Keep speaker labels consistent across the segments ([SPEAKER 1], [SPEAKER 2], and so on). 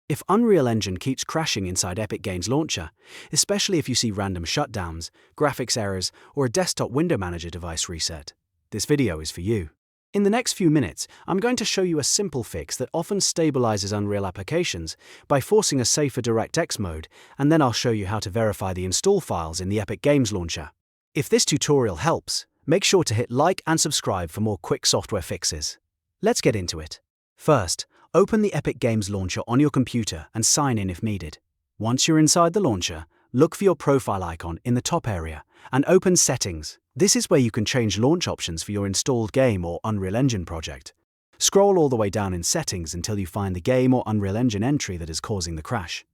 [SPEAKER 1] If Unreal Engine keeps crashing inside Epic Games Launcher, especially if you see random shutdowns, graphics errors, or a desktop window manager device reset, this video is for you. In the next few minutes, I'm going to show you a simple fix that often stabilizes Unreal applications by forcing a safer DirectX mode, and then I'll show you how to verify the install files in the Epic Games Launcher. If this tutorial helps, make sure to hit like and subscribe for more quick software fixes. Let's get into it. First, open the Epic Games Launcher on your computer and sign in if needed. Once you're inside the launcher, look for your profile icon in the top area and open Settings. This is where you can change launch options for your installed game or Unreal Engine project. Scroll all the way down in Settings until you find the game or Unreal Engine entry that is causing the crash.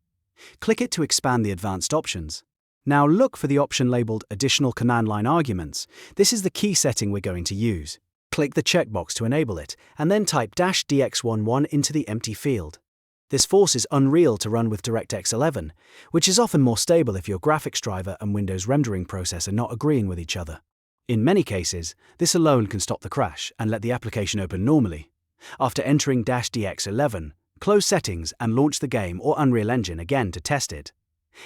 [SPEAKER 1] Click it to expand the advanced options. Now look for the option labeled Additional Command Line Arguments. This is the key setting we're going to use. Click the checkbox to enable it, and then type -dx11 into the empty field. This forces Unreal to run with DirectX 11, which is often more stable if your graphics driver and Windows rendering process are not agreeing with each other. In many cases, this alone can stop the crash and let the application open normally. After entering -dx11, close Settings and launch the game or Unreal Engine again to test it.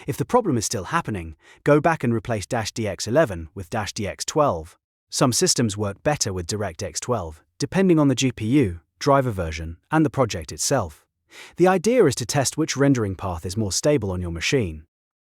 [SPEAKER 1] If the problem is still happening, go back and replace -dx11 with -dx12. Some systems work better with DirectX 12, depending on the GPU, driver version, and the project itself. The idea is to test which rendering path is more stable on your machine.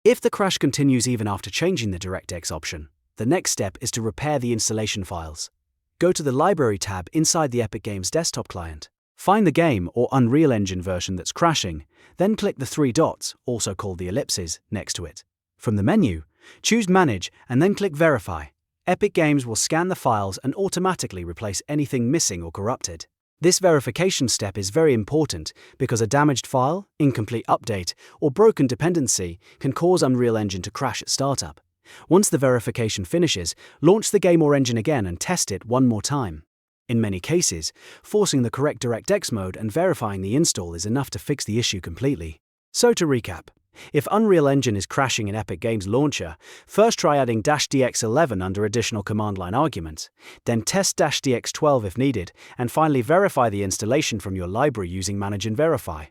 [SPEAKER 1] If the crash continues even after changing the DirectX option, the next step is to repair the installation files. Go to the Library tab inside the Epic Games desktop client. Find the game or Unreal Engine version that's crashing, then click the three dots, also called the ellipses, next to it. From the menu, choose Manage and then click Verify. Epic Games will scan the files and automatically replace anything missing or corrupted. This verification step is very important because a damaged file, incomplete update, or broken dependency can cause Unreal Engine to crash at startup. Once the verification finishes, launch the game or engine again and test it one more time. In many cases, forcing the correct DirectX mode and verifying the install is enough to fix the issue completely. So to recap, if Unreal Engine is crashing in Epic Games Launcher, first try adding -dx11 under Additional Command Line Arguments, then test -dx12 if needed, and finally verify the installation from your library using Manage and Verify.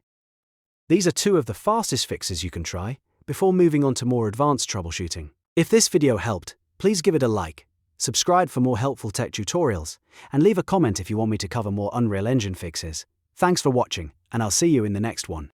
[SPEAKER 1] These are two of the fastest fixes you can try before moving on to more advanced troubleshooting. If this video helped, please give it a like, subscribe for more helpful tech tutorials, and leave a comment if you want me to cover more Unreal Engine fixes. Thanks for watching, and I'll see you in the next one.